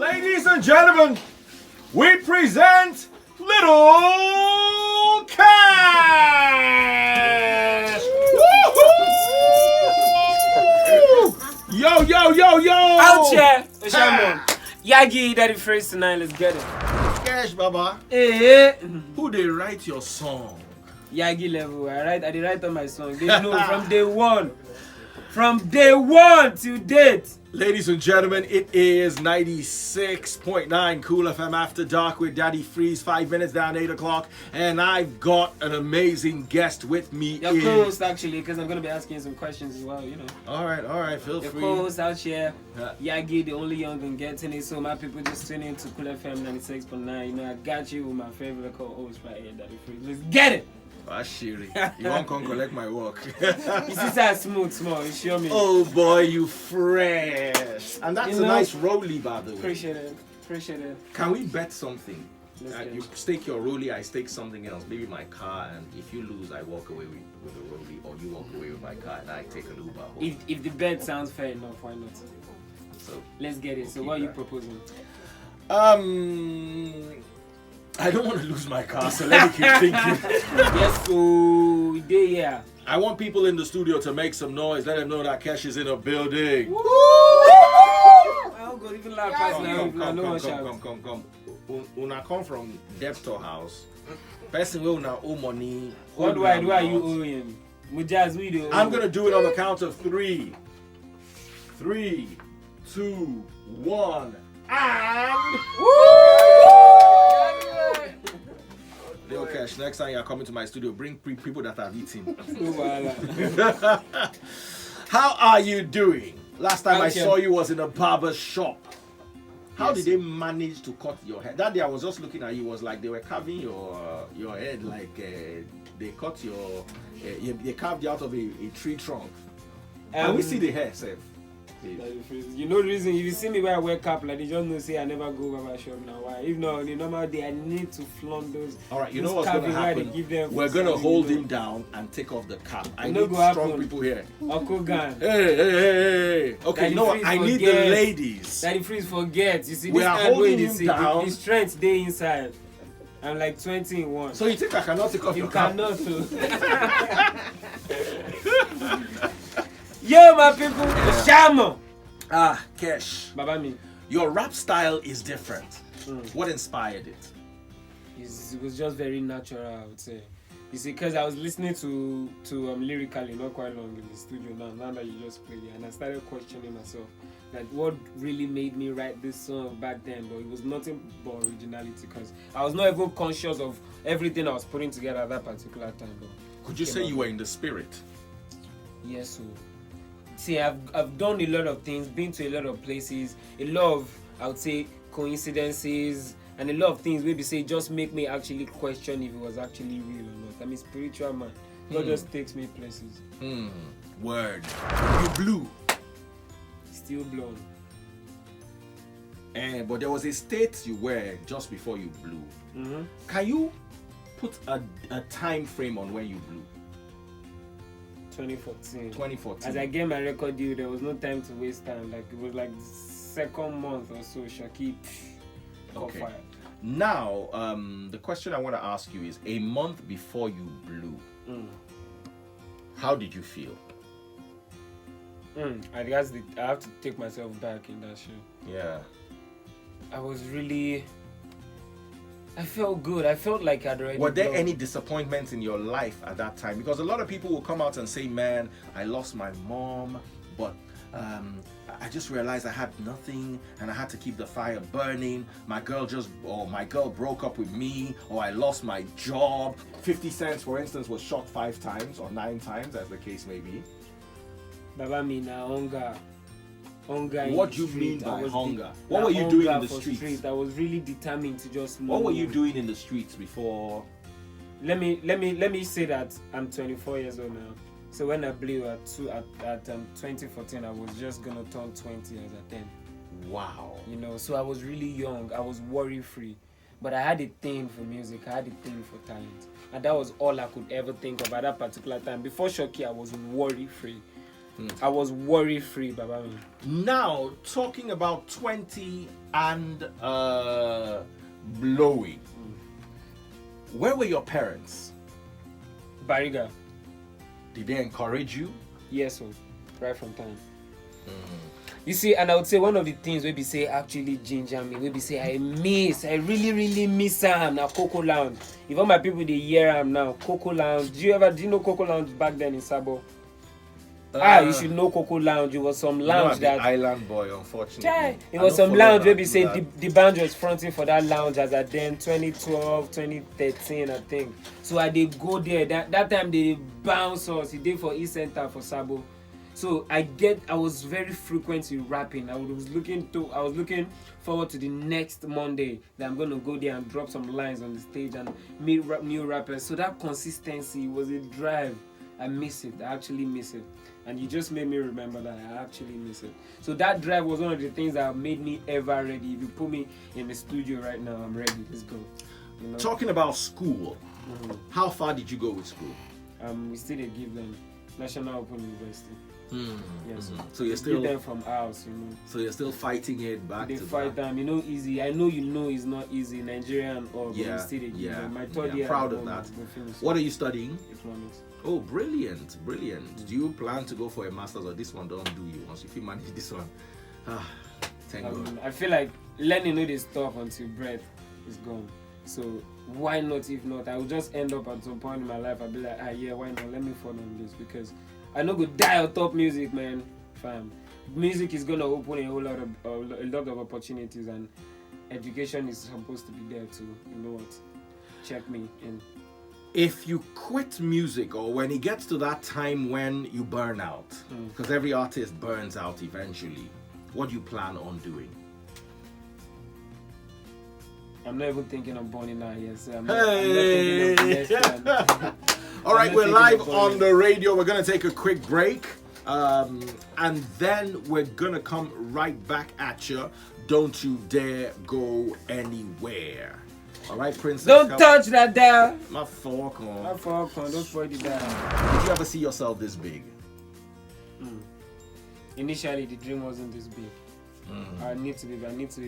Ladies and gentlemen, we present Little Kesh! Yo, yo, yo, yo! Out here! Yagi, daddy phrase tonight, let's get it. Kesh, Baba. Hey, Who they write your song? Yagi level, I did write on my song. They know from day one. From day one till date. Ladies and gentlemen, it is 96.9 Cool FM After Dark with Daddy Freeze, 5 minutes down 8 o'clock. And I've got an amazing guest with me. Your co-host actually, because I'm going to be asking you some questions as well, you know. All right, feel Your free. co-host out here, Yagi, the only young and getting it. So my people just tune in to Cool FM 96.9. You know, I got you with my favorite co-host right here, Daddy Freeze. Let's get it! Shiri. You won't come collect my work. You see that small, you show me. Oh boy, you fresh. And that's a nice rollie, by the way. Appreciate it. Can we bet something? Let's You stake your rollie, I stake something else. Maybe my car, and if you lose, I walk away with a rollie, or you walk away with my car, and I take an Uber home. If the bet sounds fair enough, why not? So Let's get it. So what are you proposing? I don't want to lose my car, so let me keep thinking. Yes, so yeah. I want people in the studio to make some noise. Let them know that Kesh is in a building. Woo! I'll go even loud past now. Come. Una come from debtor house. Person will now owe money. What do I you owe him? Mujaz, we do. I'm gonna do it on the count of 3. 3, 2, 1, and Little Kesh, next time you're coming to my studio, bring people that have eaten. How are you doing? Last time I saw you was in a barber shop. How did they manage to cut your hair? That day I was just looking at you, was like they were carving your head, like they cut they carved you out of a tree trunk. And we see the hair, Seth. You know the reason, if you see me where I wear cap, like they just know say I never go barber shop now. Why? If not, on the normal day I need to flaunt those. Alright, you know what's gonna happen? We're gonna hold him down and take off the cap. I need strong people here. Uncle Gan. Hey. Okay, you know what? I need the ladies. Daddy Freeze forget. You see, we this are time holding you him see down. the strength they inside. I'm like 20 in 1. So you think I cannot take off your cap? You cannot. Yo, my people, Shamo. Kesh. Baba me. Your rap style is different. What inspired it? It was just very natural, I would say. You see, because I was listening to lyrically not quite long in the studio now that you just played it, and I started questioning myself, like what really made me write this song back then, but it was nothing but originality, because I was not even conscious of everything I was putting together at that particular time. But could you say you were in the spirit? Yes, so. See, I've done a lot of things, been to a lot of places, a lot of, I would say, coincidences, and a lot of things maybe say just make me actually question if it was actually real or not. I'm a spiritual man. God just takes me places. Word. You blew. Still blown. But there was a state you were just before you blew. Can you put a time frame on when you blew? 2014. As I get my record deal, there was no time to waste time. Like it was like the second month or so, Shaki got fired. Now, the question I want to ask you is: a month before you blew, how did you feel? I guess I have to take myself back in that show. Yeah. I felt good. I felt like I'd already. Were there any disappointments in your life at that time? Because a lot of people will come out and say, man, I lost my mom, but I just realized I had nothing and I had to keep the fire burning. My girl broke up with me, or I lost my job. 50 Cent, for instance, was shot 5 times or 9 times, as the case may be. Baba me na hunger. What do you mean by hunger? What were you doing in the streets? I was really determined to just move. What were you doing in the streets before? Let me say that I'm 24 years old now. So when I blew at 2014, I was just gonna turn 20 as a 10. Wow. You know, so I was really young. I was worry free, but I had a thing for music. I had a thing for talent, and that was all I could ever think of at that particular time. Before Shoki, I was worry free. I was worry-free, Baba. Now, talking about 20 and blowing. Where were your parents? Barriga. Did they encourage you? Yes, sir. Right from time. You see, and I would say one of the things we be say actually ginger me, we be say I really miss now Coco Lounge. If all my people they hear am now, Coco Lounge. Do you know Coco Lounge back then in Sabo? You should know Coco Lounge. It was some lounge that island boy, unfortunately. It was some lounge where we say the band was fronting for that lounge as at then 2012, 2013, I think. So I did go there. That time they bounce us. He did for East Center for Sabo. So I was very frequent in rapping. I was looking forward to the next Monday that I'm gonna go there and drop some lines on the stage and meet new rappers. So that consistency was a drive. I miss it. I actually miss it. And you just made me remember that I actually miss it. So that drive was one of the things that made me ever ready. If you put me in the studio right now, I'm ready. Let's go. You know? Talking about school, how far did you go with school? We still give them National Open University. Yes. So you're still give them from house, So you're still fighting it back. They to fight back. them, easy. I know it's not easy, Nigerian or but still they give them. My third year. Proud of that. What are you studying? Economics. Oh, brilliant. Do you plan to go for a master's, or this one don't do you? Once if you manage this one, thank God. I feel like learning no dey stop until breath is gone. So why not? If not, I will just end up at some point in my life. I'll be like, why not? Let me fall on this because I know go die on top music, man. Fam, music is gonna open a lot of opportunities, and education is supposed to be there too. You know what? Check me in. If you quit music, or when it gets to that time when you burn out, because every artist burns out eventually, what do you plan on doing? I'm not even thinking of burning out yet. So I'm not all right, we're live on the radio. We're going to take a quick break. And then we're going to come right back at you. Don't you dare go anywhere. All right, Princess. Don't touch that dial. My fork on. Don't spoil the dial. Did you ever see yourself this big? Initially, the dream wasn't this big. I need to be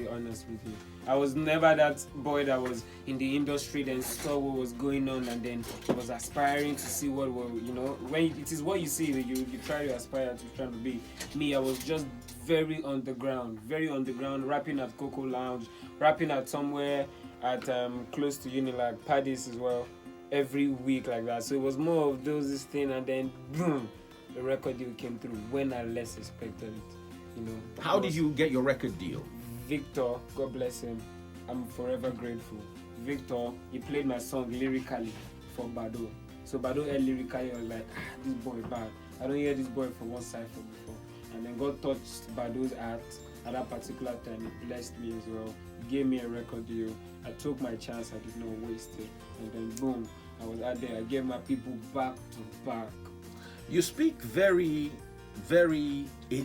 honest with you. I was never that boy that was in the industry then saw what was going on and then was aspiring to see what when it is what you see that you try to aspire to try to be. Me, I was just very on the ground, rapping at Coco Lounge, rapping at somewhere at close to Unilag, Paddy's as well, every week like that. So it was more of this thing, and then boom, the record deal came through when I less expected it. How did you get your record deal? Victor, God bless him, I'm forever grateful. Victor, he played my song lyrically for Bado. So Bado heard lyrically, I was like, this boy bad. I don't hear this boy from one side from before. And then God touched Bado's heart at that particular time. He blessed me as well. He gave me a record deal. I took my chance. I did not waste it. And then boom, I was out there. I gave my people back to back. You speak very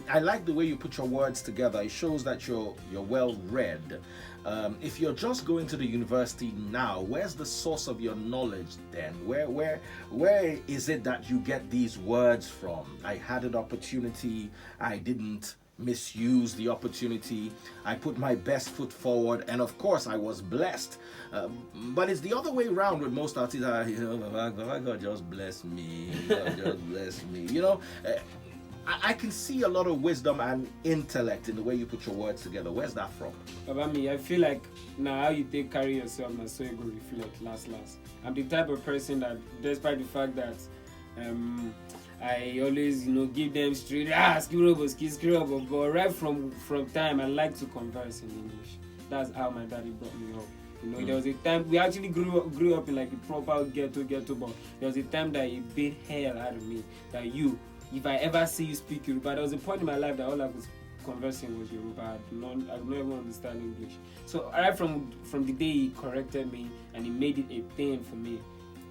I like the way you put your words together. It shows that you're well read. If you're just going to the university now, where's the source of your knowledge then? Where is it that you get these words from? I had an opportunity, I didn't misuse the opportunity, I put my best foot forward, and of course I was blessed. But it's the other way around with most artists. God just bless me. God just bless me. I can see a lot of wisdom and intellect in the way you put your words together. Where's that from? About me, I feel like now how you carry yourself, now so you go reflect last. I'm the type of person that, despite the fact that I always give them straight but right from time I like to converse in English. That's how my daddy brought me up. There was a time we actually grew up in like a proper ghetto, but there was a time that he beat hell out of me. That if I ever see you speak Yoruba, there was a point in my life that all I was conversing was Yoruba. I don't even understand English. So right from the day he corrected me and he made it a thing for me,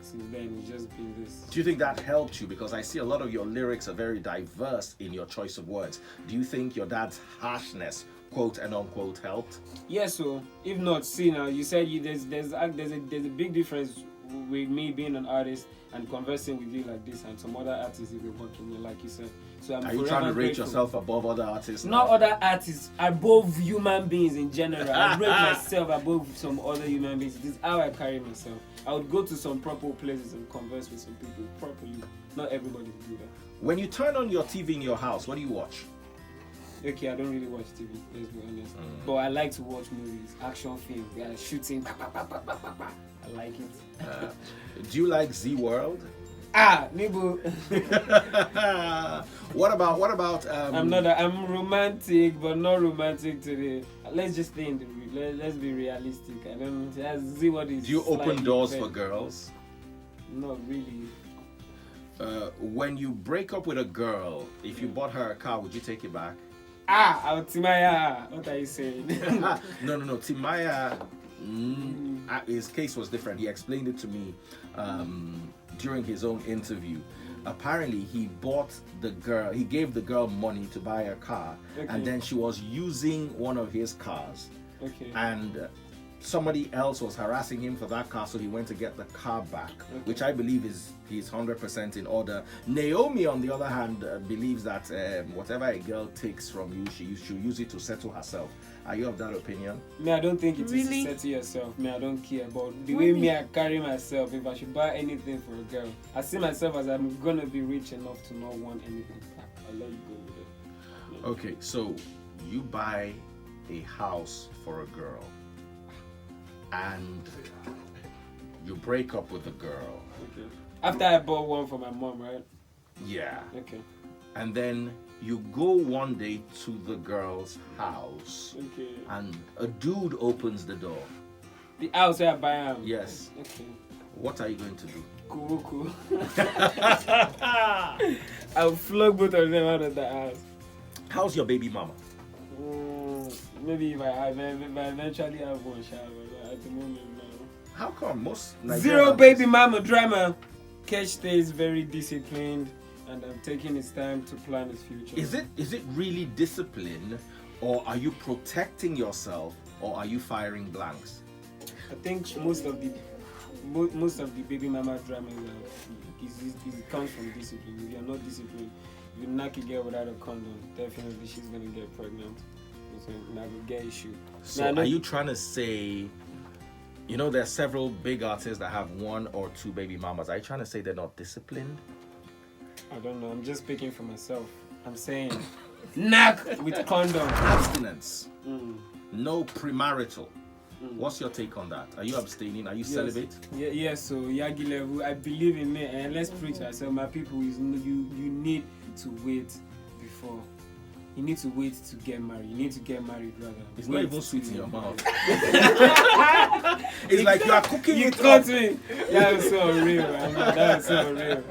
since then it's just been this. Do you think that helped you? Because I see a lot of your lyrics are very diverse in your choice of words. Do you think your dad's harshness, quote and unquote, helped? Yes. So if not, see now you said there's a big difference with me being an artist and conversing with you like this, and some other artists if you're working here, like you said. So I'm Are you trying to rate yourself above other artists? Not other artists, above human beings in general. I rate myself above some other human beings. This is how I carry myself. I would go to some proper places and converse with some people properly. Not everybody will do that. When you turn on your TV in your house, what do you watch? Okay, I don't really watch TV, let's be honest. But I like to watch movies, action films, shooting. I like it. Do you like Z World? Nibu. What about? I'm romantic, but not romantic today. Let's just stay in the. Let's be realistic. I don't see what is. Do you open doors for girls? Not really. When you break up with a girl, if you bought her a car, would you take it back? Timaya, what are you saying? No. Timaya, his case was different. He explained it to me during his own interview. Apparently, he gave the girl money to buy a car, and then she was using one of his cars. Okay. And somebody else was harassing him for that car, so he went to get the car back, which I believe he's 100% in order. Naomi, on the other hand, believes that whatever a girl takes from you, she should use it to settle herself. Are you of that opinion? Me, I don't think it Really? is to settle yourself. Me, I don't care about the way me I carry myself. If I should buy anything for a girl, I see myself as I'm gonna be rich enough to not want anything back. I'll let you go with it. Okay, so you buy a house for a girl, and you break up with the girl. Okay. After I bought one for my mom, right? Yeah. Okay. And then you go one day to the girl's house, Okay. and a dude opens the door. The house where I buy them. Yes. Okay. What are you going to do? Cool. I'll flog both of them out of the house. How's your baby mama? Maybe if I eventually have one shower, but at the moment, no. How come most Zero Nigerians- baby mama drama. Kesh stays very disciplined, and I'm taking his time to plan his future. Is it really discipline, or are you protecting yourself, or are you firing blanks? I think most of the baby mama drama it comes from discipline. If you're not disciplined, you knock a girl without a condom, definitely she's gonna get pregnant. So now we get issue. So are you trying to say, there are several big artists that have one or two baby mamas. Are you trying to say they're not disciplined? I don't know. I'm just speaking for myself. I'm saying, knock with condom. Abstinence. No premarital. What's your take on that? Are you abstaining? Are you celibate? Yes. So Yagi level, I believe in it, and let's preach ourselves. My people, you need to wait before. You need to wait to get married. You need to get married rather. It's not even sweet in your mouth. It's like you are cooking you it caught up. me. That was so real, man. That was so real.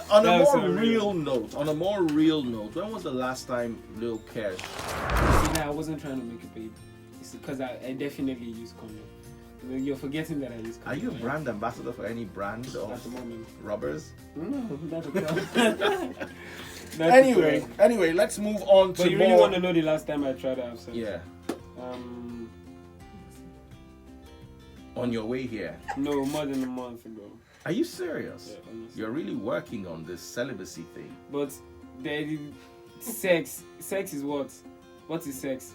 On a more real note, when was the last time Lil Kesh? See, I wasn't trying to make a baby. It's because I definitely use condom. You're forgetting that I use condom. Are you a brand ambassador for any brand At the of moment? rubbers? No, not at all. Anyway, let's move on to But you more. really want to know the last time I tried to have sex? Yeah. On your way here. No, more than a month ago. Are you serious? Yeah, honestly. You're really working on this celibacy thing. But sex is what? What is sex?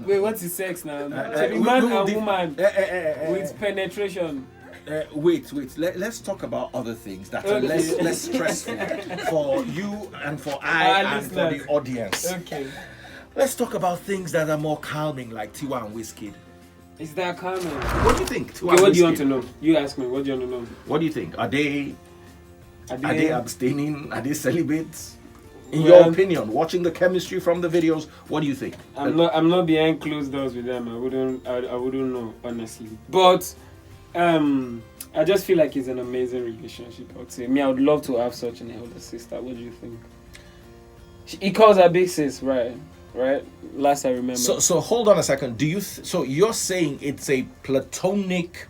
Wait, what is sex now? So the man and woman with penetration. Wait. Let's talk about other things that are less stressful for you and for I and for the audience. Okay. Let's talk about things that are more calming, like Tiwa and Wizkid. Is that calming? What do you think? Tiwa Okay, and what do you Wizkid? want to know? You ask me. What do you want to know? What do you think? Are they abstaining? Are they celibate? In Well, your opinion, watching the chemistry from the videos, what do you think? I'm not behind closed doors with them. I wouldn't know honestly. But I just feel like it's an amazing relationship. I would say. I would love to have such an elder sister. What do you think? He calls her big sis, right? Last I remember. So hold on a second. So you're saying it's a platonic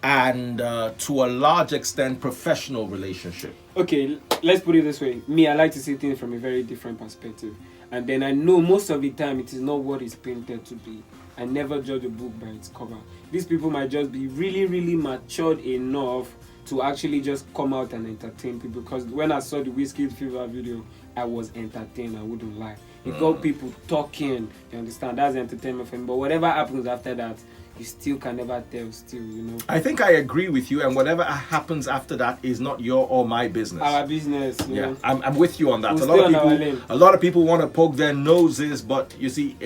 and to a large extent professional relationship? Okay, let's put it this way. I like to see things from a very different perspective. And then I know most of the time it is not what it's painted to be. I never judge a book by its cover. These people might just be really, really matured enough to actually just come out and entertain people. Because when I saw the Wizkid Fever video, I was entertained, I wouldn't lie. It got people talking, you understand? That's entertainment for me. But whatever happens after that, you still can never tell still, you know. I think I agree with you, and whatever happens after that is not your or my business. Our business, yeah. I'm with you on that. We'll A lot of people want to poke their noses, but you see,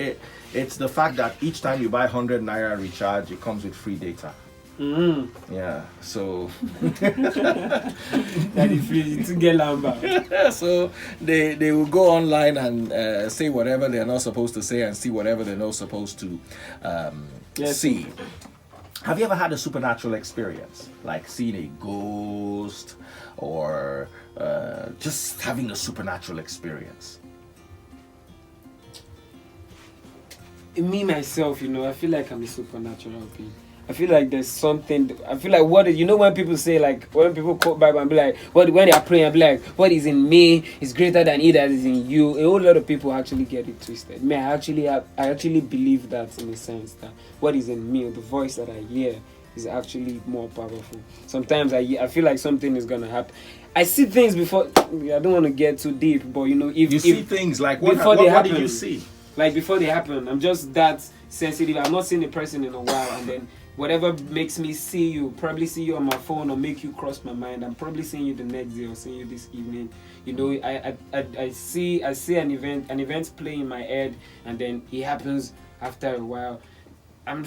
it's the fact that each time you buy 100 naira recharge, it comes with free data. Yeah, so that is free to get lamba. So they will go online and say whatever they're not supposed to say and see whatever they're not supposed to see. Have you ever had a supernatural experience, like seeing a ghost or just having a supernatural experience? Me myself, you know, I feel like I'm a supernatural being. I feel like there's something. I feel like when people say, like, when people quote Bible and be like, when they are praying and be like, what is in me is greater than he that is in you. A whole lot of people actually get it twisted. Me, I actually believe that, in a sense, that what is in me, the voice that I hear, is actually more powerful. Sometimes I feel like something is gonna happen. I see things before. I don't want to get too deep, but you know, if you see things like what did you see? Like before they happen, I'm just that sensitive. I'm not seeing a person in a while, and then whatever makes me probably see you on my phone or make you cross my mind, I'm probably seeing you the next day or seeing you this evening. You know, I see an event play in my head, and then it happens after a while. I'm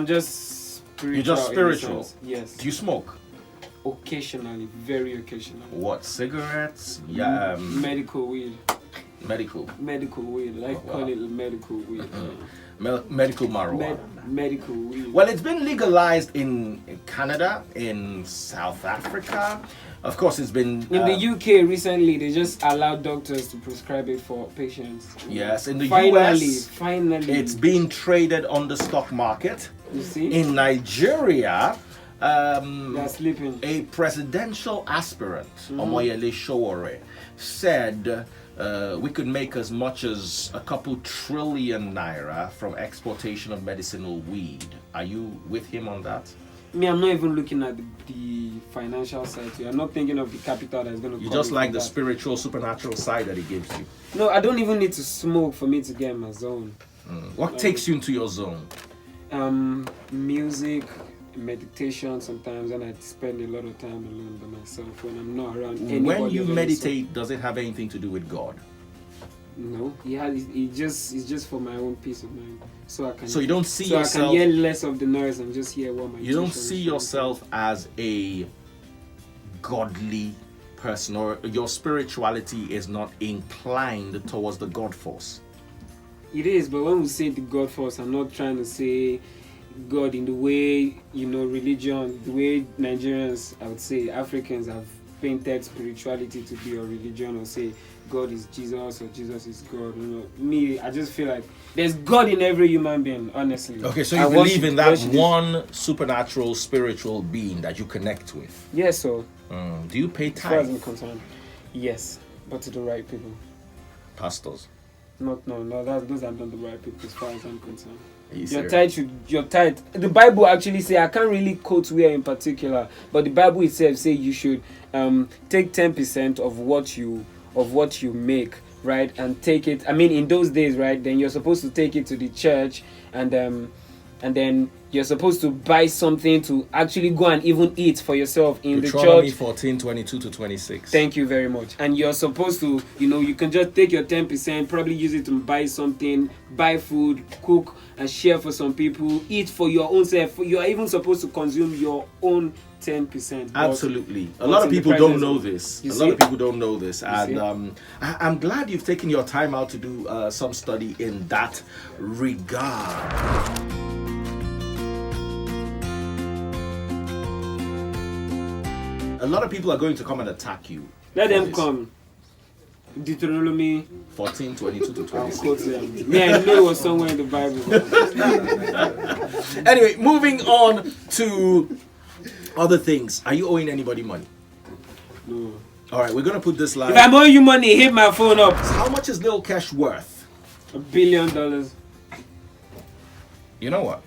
just spiritual. You're just spiritual. Yes. Do you smoke? Occasionally, very occasionally. What, cigarettes? Yeah. Medical weed. Medical weed. Call it medical weed. Medical marijuana. Medical weed. Well, it's been legalized in Canada, in South Africa. Of course, it's been in the UK recently. They just allowed doctors to prescribe it for patients. Yes, in the US, it's being traded on the stock market. You see, in Nigeria, they're sleeping. A presidential aspirant, Omoyele Sowore, said we could make as much as a couple trillion naira from exportation of medicinal weed. Are you with him on that? Me, I'm not even looking at the financial side. I'm not thinking of the capital that's going to come. You just like the spiritual, supernatural side that he gives you. No, I don't even need to smoke for me to get in my zone. What takes you into your zone? Music, meditation sometimes, and I spend a lot of time alone by myself when I'm not around anybody. When you meditate, does it have anything to do with God? No, it's just for my own peace of mind. So I can. So you don't see yourself. I can hear less of the noise and just hear what my. You don't see yourself as a godly person, or your spirituality is not inclined towards the God force. It is, but when we say the God force, I'm not trying to say God in the way, you know, religion, the way Nigerians, I would say Africans have painted spirituality to be, or religion, or say God is Jesus or Jesus is God. You know, me, I just feel like there's God in every human being, honestly. Okay, so you believe in that one supernatural spiritual being that you connect with? Yes, sir. Do you pay tithes? As far as I'm concerned, yes, but to the right people. Pastors? No, those are not the right people as far as I'm concerned. Your tithe. The Bible actually say, I can't really quote where in particular, but the Bible itself say you should take 10% of what you make, right, and take it. I mean, in those days, right, then you're supposed to take it to the church, and then you're supposed to buy something to actually go and even eat for yourself in the church. 14:22-26. Thank you very much. And you're supposed to, you know, you can just take your 10%, probably use it to buy something, buy food, cook, and share for some people, eat for your own self. You are even supposed to consume your own 10%. Absolutely. A lot of people don't know this. And I'm glad you've taken your time out to do some study in that regard. A lot of people are going to come and attack you. Let them come. Deuteronomy 14:22-26. Yeah, I know it was somewhere in the Bible. Anyway, moving on to other things. Are you owing anybody money? No. All right, we're going to put this live. If I'm owing you money, hit my phone up. How much is Lil Kesh worth? $1 billion. You know what?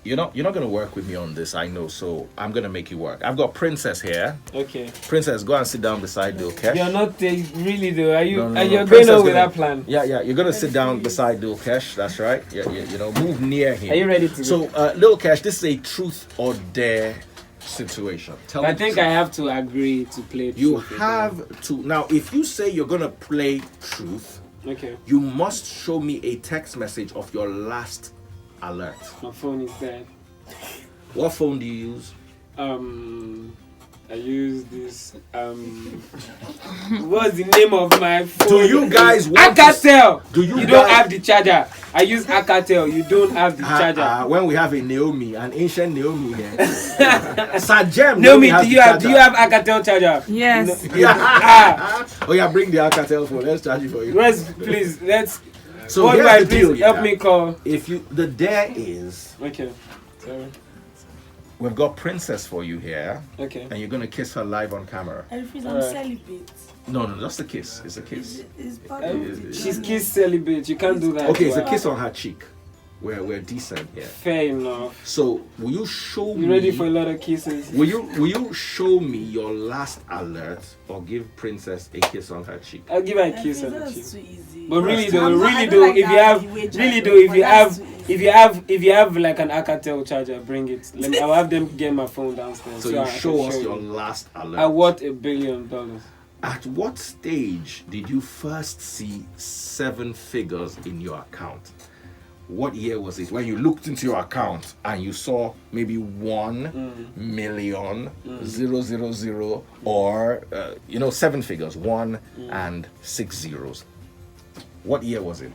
You're not gonna work with me on this, I know. So I'm gonna make you work. I've got Princess here. Okay. Princess, go and sit down beside Kesh. You're not really though. Are you? No. Are you going Princess on with gonna- that plan? Yeah. You're gonna sit down beside Kesh. That's right. Yeah. You know, move near him. Are you ready to? So, Lil Kesh, this is a truth or dare situation. Tell me. I think I have to agree to play. You truth or have to now. If you say you're gonna play truth, dare. Okay. you must show me a text message of your last alert. My phone is dead. What phone do you use? I use this. What's the name of my phone? Do you guys want Alcatel. Do you You don't guys- have the charger. I use Alcatel. You don't have the charger. When we have a Naomi, an ancient Naomi here. Sajem. Naomi, has do the you have charger. Alcatel charger? Yes. Oh yeah, bring the Alcatel phone. Let's charge it for you. Let's. So what do here's I the deal, please help yeah. me call? If you, the dare is, Okay. Sorry. we've got Princess for you here, Okay. and you're gonna kiss her live on camera. I refuse. I'm Alright. celibate. No, just a kiss. It's a kiss. It's part of it. She's kiss celibate. You can't do that. Okay, it's a Wow. kiss on her cheek. We're decent here. Fair enough. So will you show me? You ready for a lot of kisses? Will you show me your last alert or give Princess a kiss on her cheek? I'll give her a I kiss feel on the that's cheek. too easy. But really though, I'm not- I really don't though, like if you that have, way really charger, though, if but you that's have, too if you have like an Alcatel charger, bring it. I'll have them get my phone downstairs. So you I can show us you. your last alert. I want $1 billion. At what stage did you first see 7 figures in your account? What year was it when you looked into your account and you saw maybe 1,000,000 or 7 figures, 1 and 6 zeros? What year was it?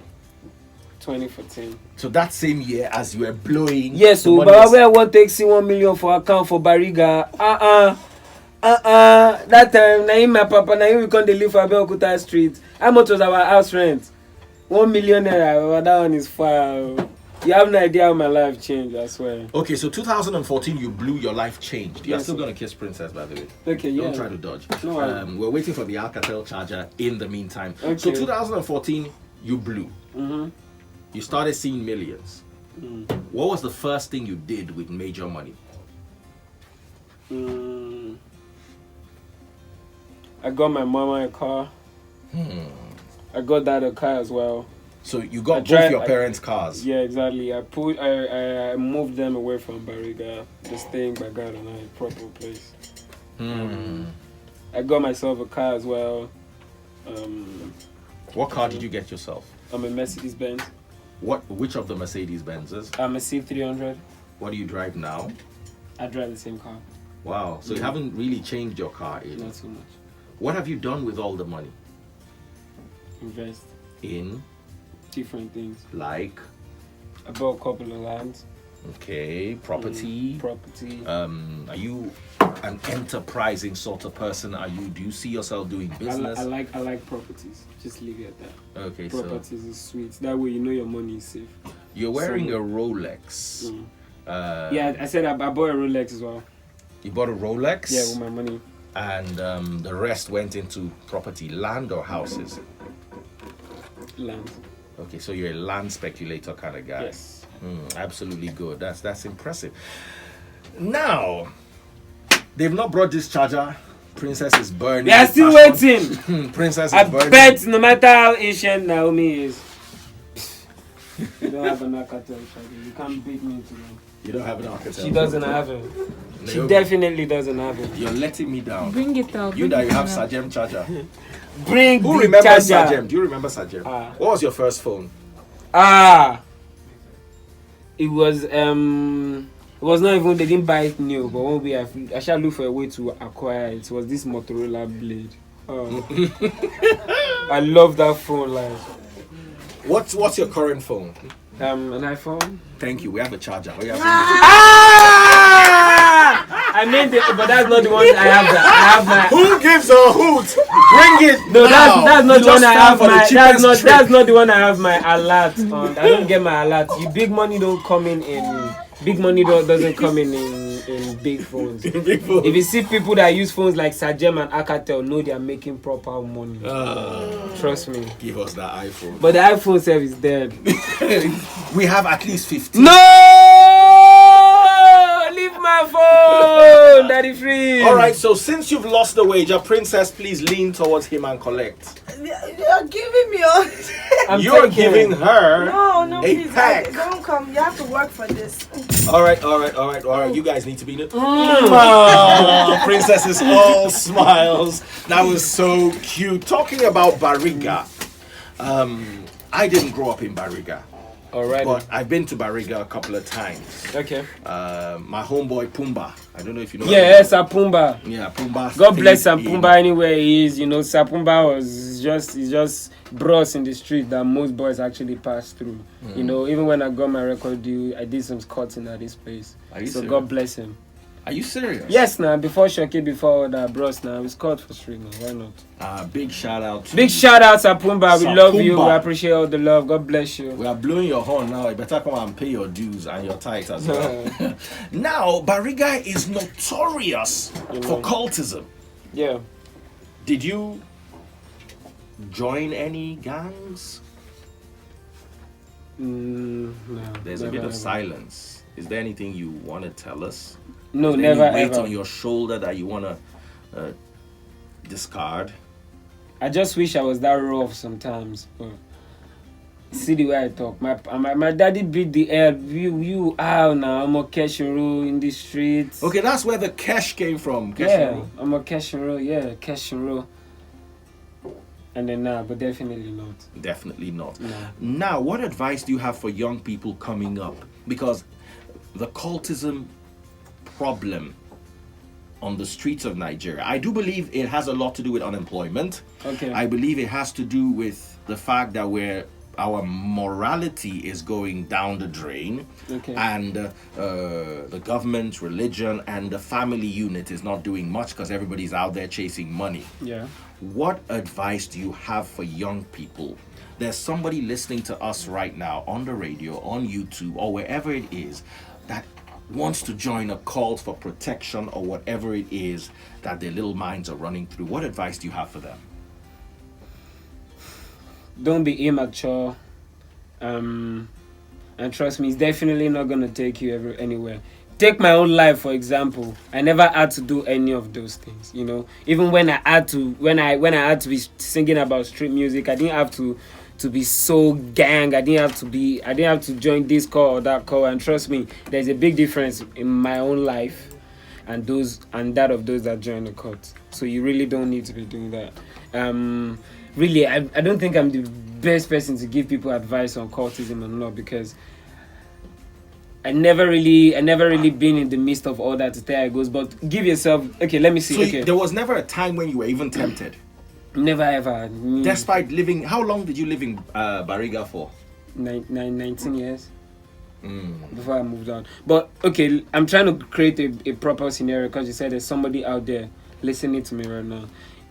2014. So that same year as you were blowing. Yes, the so money but was- where I want take see 1 million for account for Barriga. That time, na him my papa, na him we come dey live for Abeokuta Street. How much was our house rent? 1 million naira. That one is far. You have no idea how my life changed, I swear. Okay, so 2014 you blew, your life changed. You're Yes, still sir. gonna kiss Princess, by the way. Okay, yeah. Don't try to dodge. No, We're waiting for the Alcatel charger in the meantime. So Okay. 2014 you blew. Mm-hmm. You started seeing millions. What was the first thing you did with major money? I got my mama a car. I got dad a car as well. So you got I both your parents' cars. Yeah, exactly. I moved them away from Barriga. They're staying by God and a proper place. I got myself a car as well. What car did you get yourself? I'm a Mercedes Benz. Which of the Mercedes Benzes? I'm a C300. What do you drive now? I drive the same car. Wow. So you haven't really changed your car in. Not too much. What have you done with all the money? Invest In different things. like I bought a couple of lands. okay, property. Property. Are you an enterprising sort of person? Do you see yourself doing business? I like properties. Just leave it at that. Okay, Properties is sweet. That way you know your money is safe. so you're wearing a Rolex. Yeah, I said I bought a Rolex as well. You bought a Rolex? Yeah, with my money. And the rest went into property, land or houses? Land. Okay, so you're a land speculator kind of guy. Yes. Absolutely good. That's impressive. Now, they've not brought this charger. Princess is burning. They are with still passion. waiting. Princess is I burning. bet no matter how ancient Naomi is, you don't have an Alcatel charger. You can't beat me to them. You don't have an Alcatel. She doesn't have it. She Naomi, definitely doesn't have it. You're letting me down. Bring it out. You bring that it you have out. Sajem charger. Bring Who the remembers charger. Sajem? Do you remember Sajem? Ah. What was your first phone? It was not even, they didn't buy it new, but one way I shall look for a way to acquire it. It was this Motorola Blade. I love that phone. Like What's your current phone? an iPhone. Thank you. We have a charger. We have I mean, but that's not the one I have. I have my. Who gives a hoot? Bring it. No, now. that's not You the one just I stand have for the my. cheapest trick. That's not the one I have my alert on. I don't get my alert. You big money don't come in big money doesn't come in big phones. Big phone. If you see people that use phones like Sajem and Alcatel, know they are making proper money. Trust me. Give us that iPhone. But the iPhone service is dead. We have at least 15. No! my phone, Daddy Free. All right, so since you've lost the wager, Princess, please lean towards him and collect. You're giving me all. You're giving her No, a please. pack. Don't come. You have to work for this. All right. You guys need to be Oh, Princess is all smiles. That was so cute. Talking about Barriga, I didn't grow up in Barriga. Alright. But I've been to Barriga a couple of times. Okay. My homeboy Pumbaa. I don't know if you know. Yeah, Sapumba. Yeah, Pumbaa. God bless Sapumba anywhere he is. You know, Sapumba was just bros in the street that most boys actually pass through. You know, even when I got my record deal, I did some cutting at this place. Are you so serious? God bless him. Are you serious? Yes, now before Shoki, before that bros now, it's cut for street now. Why not? Big shout out. Big shout out Sapumba. We love you. We Sapumba. appreciate all the love. God bless you. We are blowing your horn now. You better come and pay your dues and your tithes as well. Now, Barriga is notorious for cultism. Yeah. Did you join any gangs? No. There's a bit of silence. Is there anything you want to tell us? No, Is there never any weight ever. on your shoulder that you want to discard? I just wish I was that rough sometimes. But see the way I talk. My daddy beat the air. You out now. I'm a Kesh in the streets. Okay, that's where the Kesh came from. Kesh Yeah, I'm a Kesh. Yeah, Kesh. And then but definitely not. Definitely not. No. Now, what advice do you have for young people coming up? Because the cultism problem on the streets of Nigeria, I do believe it has a lot to do with unemployment. Okay. I believe it has to do with the fact that our morality is going down the drain. Okay. And the government, religion, and the family unit is not doing much because everybody's out there chasing money. Yeah. What advice do you have for young people? There's somebody listening to us right now on the radio, on YouTube, or wherever it is that wants to join a cult for protection or whatever it is that their little minds are running through. What advice do you have for them? Don't be immature. And trust me, it's definitely not gonna take you anywhere. Take my own life for example. I never had to do any of those things. You know, even when I had to be singing about street music, I didn't have to be so gang. I didn't have to join this call or that call. And trust me, there's a big difference in my own life and that of those that join the cult. So you really don't need to be doing that. Really, I don't think I'm the best person to give people advice on cultism or not, because I never really been in the midst of all that to tell how it goes. But give yourself, okay, let me see. So okay. there was never a time when you were even tempted? Never ever. Despite living, how long did you live in Barriga for? 19 years. Before I moved on. But okay, I'm trying to create a proper scenario because you said there's somebody out there listening to me right now.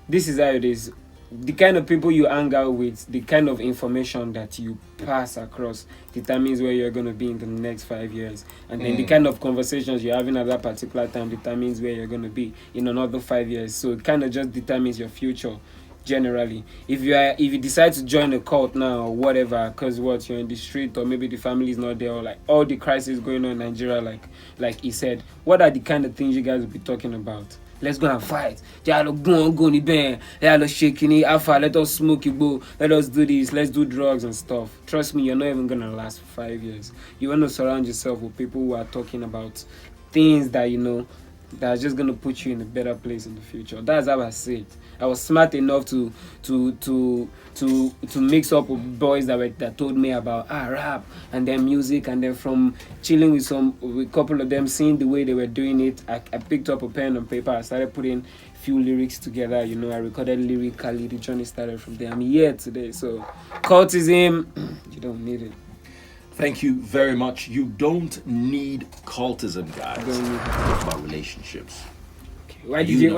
This is how it is. The kind of people you hang out with, the kind of information that you pass across determines where you're going to be in the next 5 years. And then the kind of conversations you're having at that particular time determines where you're going to be in another 5 years. So it kind of just determines your future generally. If you decide to join a cult now or whatever, because you're in the street or maybe the family is not there, or like all the crisis going on in Nigeria, like he said, what are the kind of things you guys will be talking about? Let's go and fight. Let us shake it, let us smoke it, let us do this, let's do drugs and stuff. Trust me, you're not even gonna last for 5 years. You want to surround yourself with people who are talking about things that that are just gonna put you in a better place in the future. That's how I see it. I was smart enough to mix up with boys that told me about rap and then music, and then from chilling with a couple of them, seeing the way they were doing it, I picked up a pen and paper. I started putting few lyrics together. You know, I recorded lyrically. The journey started from there. I'm here today. So cultism, you don't need it. Thank you very much. You don't need cultism, guys. You don't need it. It's about relationships. Why did you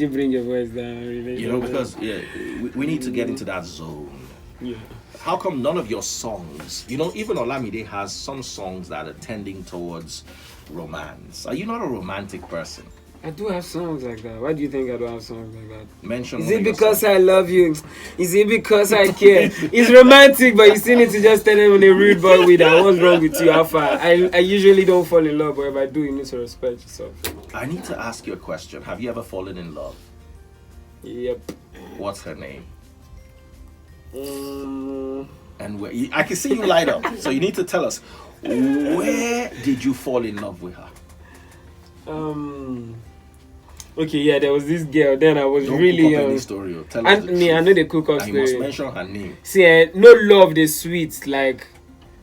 bring your voice down? You know, because we need to get into that zone. Yeah. How come none of your songs, even Olamide has some songs that are tending towards romance? Are you not a romantic person? I do have songs like that. Why do you think I don't have songs like that? Mention. Is one it of your because songs. I love you? Is it because I care? It's romantic, but you still need to just tell them in a rude boy with that. What's wrong with you, Alpha? I usually don't fall in love, but if I do, you need to respect yourself. I need to ask you a question. Have you ever fallen in love? Yep. What's her name? And where? I can see you light up. So you need to tell us, where did you fall in love with her? Okay, yeah, there was this girl. Then I was Don't really cook up young. any story. Tell us And the me, I truth. know they cook up And you must story. mention her name. See, no love is sweet like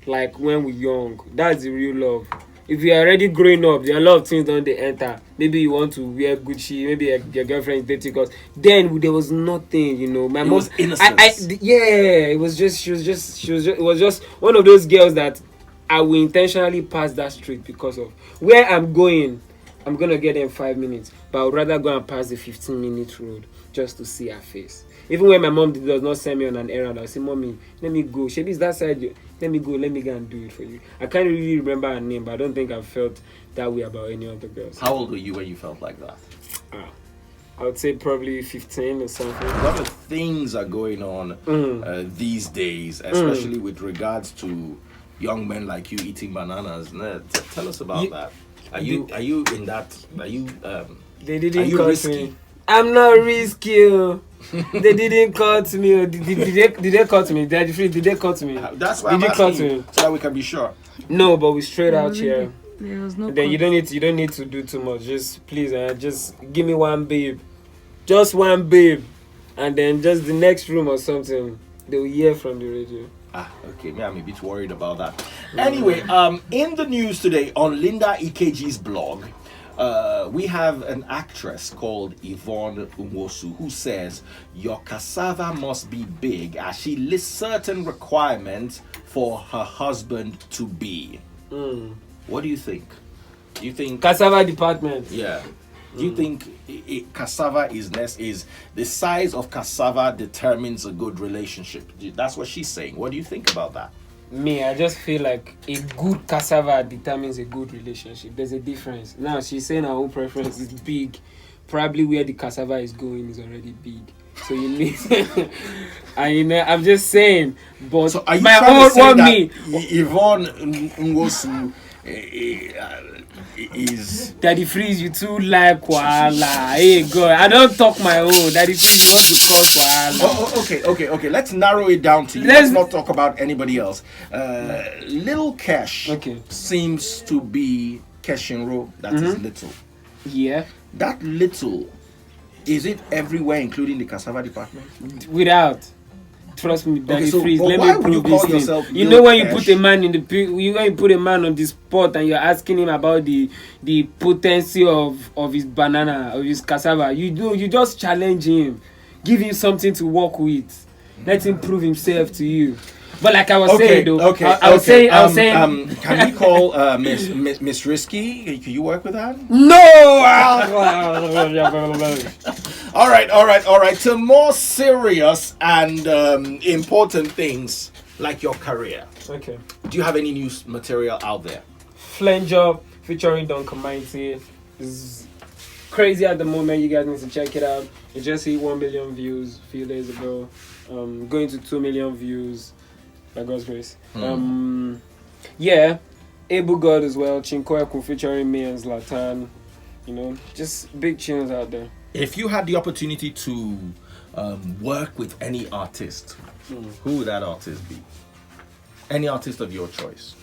when we're young. That's the real love. If you're already growing up, there are a lot of things don't they enter. Maybe you want to wear Gucci, maybe your girlfriend is dating us. Then there was nothing, you know. My It mom, was innocence. it was just, it was just one of those girls that I will intentionally pass that street because of where I'm going. I'm gonna get there in 5 minutes, but I would rather go and pass the 15-minute road just to see her face. Even when my mom does not send me on an errand, I'll say, "Mommy, let me go. Shebi is that side. Let me go and do it for you." I can't really remember her name, but I don't think I've felt that way about any other girls. How old were you when you felt like that? I would say probably 15 or something. A lot of things are going on these days, especially with regards to young men like you eating bananas. Tell us about that. Are you in that? Are you? They didn't are you cut risky? me. I'm not risky. They didn't cut me. Did they cut me? Did they cut me? That's why I'm Did you cut asking you, me? so that we can be sure. No, but we straight out here. There was no. Then you don't need to do too much. Just please, just give me one babe, just one babe, and then just the next room or something. They will hear from the radio. Okay, I'm a bit worried about that. Anyway, in the news today on Linda EKG's blog, we have an actress called Yvonne Unwosu who says your cassava must be big as she lists certain requirements for her husband to be. What do you think? Do you think Cassava department? Yeah. Do you think cassava is the size of cassava determines a good relationship? That's what she's saying. What do you think about that? Me, I just feel like a good cassava determines a good relationship. There's a difference. Now she's saying her own preference is big. Probably where the cassava is going is already big. So you need. I'm just saying. But so are you my trying own to say one that me. Yvonne Nwosu is Daddy Freeze, you too like koala. Hey God, I don't talk my own. Daddy Freeze, you want to cause koala. okay. Let's narrow it down to you. Let's not talk about anybody else. Little Kesh seems to be Keshinro. That is little. Yeah. That little, is it everywhere, including the cassava department? Without. Trust me, Daddy Freeze. but Let why me would you prove call this yourself thing. You Lil know when you Kesh? put a man in when you put a man on the spot and you're asking him about the potency of his banana, of his cassava, you just challenge him, give him something to work with, let him prove himself to you. But like I was saying though, I was saying, can we call Miss Risky? Can you work with that? No. All right. To more serious and important things like your career. Okay. Do you have any new material out there? Flanger featuring Don Kamaiti is crazy at the moment. You guys need to check it out. It just hit 1 million views a few days ago. Going to 2 million views by God's grace. Yeah, Able God as well. Chinkoyaku featuring me and Zlatan. You know, just big tunes out there. If you had the opportunity to work with any artist, who would that artist be? Any artist of your choice.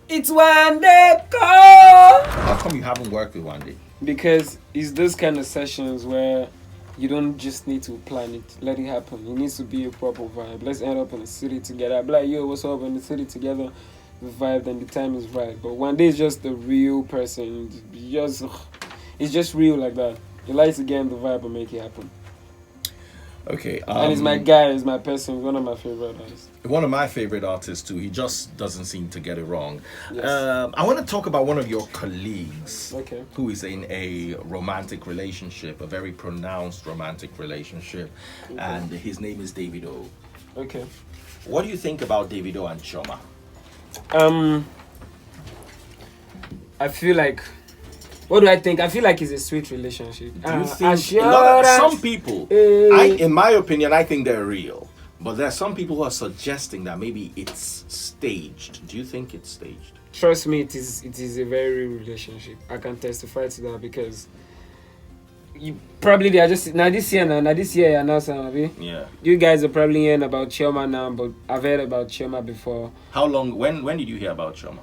It's one day call. How come you haven't worked with one day? Because it's those kind of sessions where you don't just need to plan it, let it happen. It needs to be a proper vibe. Let's end up in the city together. I'll be like, yo, what's up in the city together? The vibe, then the time is right. But one day is just the real person. It's just real like that. You like to get in the vibe and make it happen. Okay. And he's my guy, he's my person, he's one of my favorite artists. One of my favorite artists too. He just doesn't seem to get it wrong. Yes. I want to talk about one of your colleagues, who is in a romantic relationship, a very pronounced romantic relationship, and his name is Davido. Okay. What do you think about Davido and Chioma? I feel like What do I think? I feel like it's a sweet relationship. Do you think some people, in my opinion, I think they're real. But there are some people who are suggesting that maybe it's staged. Do you think it's staged? Trust me, it is a very real relationship. I can testify to that because they are just now this year you're now saying, yeah. You guys are probably hearing about Chioma now, but I've heard about Chioma before. How long? When did you hear about Chioma?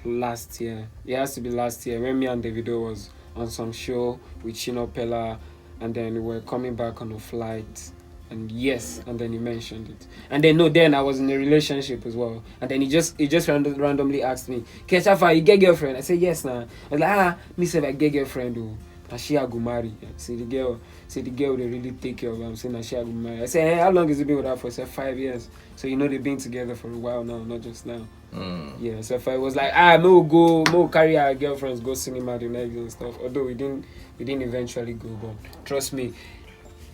Last year. It has to be last year when me and Davido was on some show with Shino Pella, and then we were coming back on a flight. And and then he mentioned it. And then I was in a relationship as well. And then he just randomly asked me, Kesh, you get girlfriend? I said, yes, nah. I was like, me say I get girlfriend, though. And she go marry. Say the girl they really take care of her. I'm saying she go marry. I said, hey, how long has it been with her for? I said, 5 years. So they've been together for a while now, not just now. Yeah, so if I was like, we'll carry our girlfriends, go cinema the night and stuff. Although we didn't eventually go, but trust me.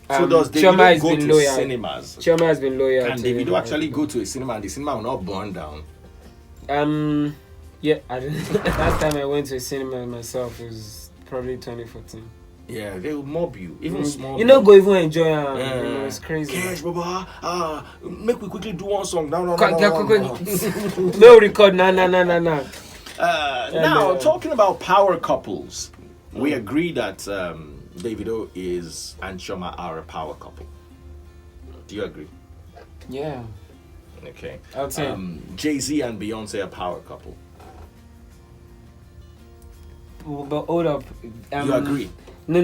So does Davido go to cinemas? Chioma has been loyal. Can Davido actually go to a cinema and the cinema will not burn down? Yeah. Last time I went to a cinema myself was probably 2014. Yeah, they will mob you, even small. Go even enjoy it. It's crazy. Kesh, Baba, make we quickly do one song. No. No record. No. Now, talking about power couples, we agree that Davido and Chioma are a power couple. Do you agree? Yeah. Okay. I would say Jay-Z and Beyonce are a power couple. But hold up. You agree? No.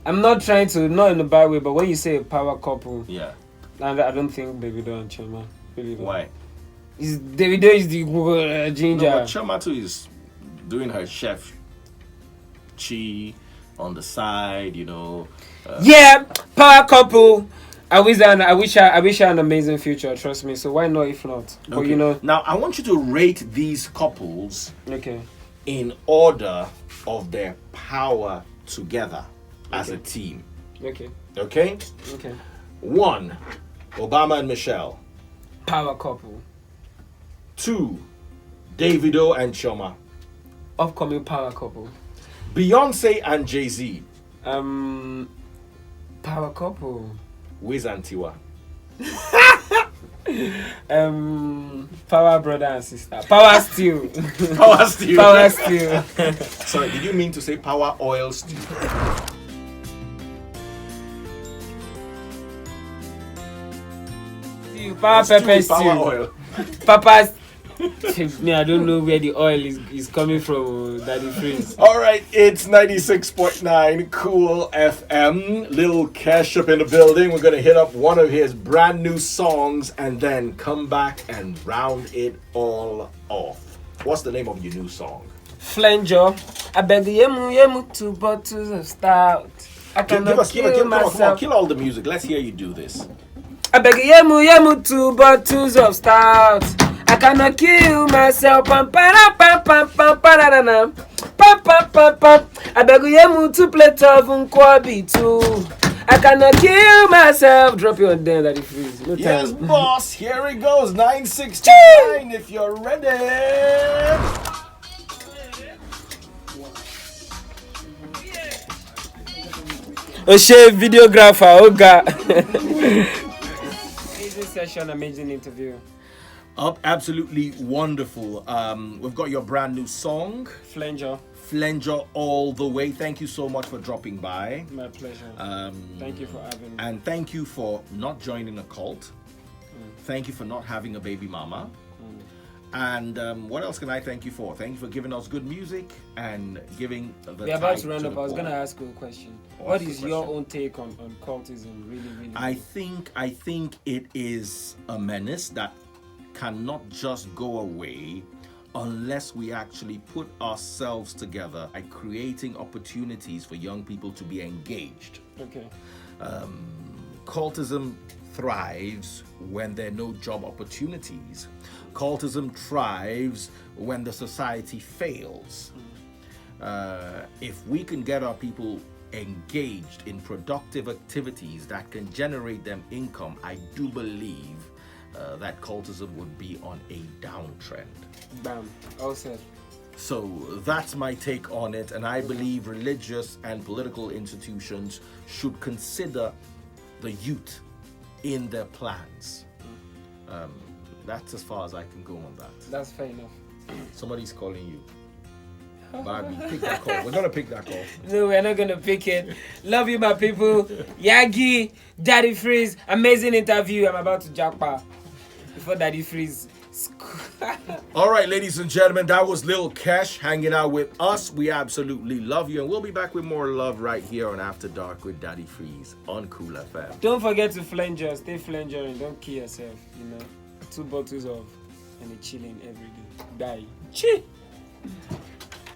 I'm not trying to, not in a bad way, but when you say a power couple, I don't think Davido and Chioma. Really don't. Why? Davido is the ginger. No, but Chioma too is doing her chef chi on the side, Yeah, power couple. I wish her an amazing future. Trust me. So why not if not? Okay. But Now I want you to rate these couples. Okay. In order of their power together as a team. Okay. Okay? Okay. 1, Obama and Michelle. Power couple. 2, Davido and Chioma. Upcoming power couple. Beyonce and Jay-Z. Power couple. Wiz and Tiwa. Power brother and sister. Power stew. Power stew. Power stew. Sorry, did you mean to say power oil stew? Power pepper stew. Power oil. Papa. Me, I don't know where the oil is coming from, Daddy Freeze. Alright, it's 96.9 Cool FM. Lil Kesh up in the building. We're going to hit up one of his brand new songs and then come back and round it all off. What's the name of your new song? Flanger. I beg yemu 2 bottles of stout. I cannot kill myself. Come on, kill all the music. Let's hear you do this. I beg yemu 2 bottles of stout. I cannot kill myself. I beg you 2 plates of nkwobi too. I cannot kill myself. Drop your there, Daddy Freeze. No time. Yes, boss. Here it goes. 969. If you're ready. Oshe videographer. Oh God. Amazing session. Amazing interview. Absolutely wonderful. We've got your brand new song, Flanger all the way. Thank you so much for dropping by. My pleasure. Thank you for having me. And thank you for not joining a cult. Thank you for not having a baby mama. And what else can I thank you for? Thank you for giving us good music and giving the We're about to round up. I was going to ask you a question. What is your own take on cultism? Really? I think it is a menace that cannot just go away unless we actually put ourselves together by creating opportunities for young people to be engaged. Okay. Cultism thrives when there are no job opportunities. Cultism thrives when the society fails. If we can get our people engaged in productive activities that can generate them income, I do believe that cultism would be on a downtrend. Bam. All said. So that's my take on it, and I believe religious and political institutions should consider the youth in their plans. That's as far as I can go on that. That's fair enough. Somebody's calling you. Barbie, pick that call. We're gonna pick that call. No, we're not gonna pick it. Love you, my people. Yagi, Daddy Freeze, amazing interview. I'm about to jackpot before Daddy Freeze. All right, ladies and gentlemen, that was Lil Kesh hanging out with us. We absolutely love you, and we'll be back with more love right here on After Dark with Daddy Freeze on Cool FM. Don't forget to flanger, stay flanger, and don't kill yourself. 2 bottles of and a chilling every day. Die. Chi.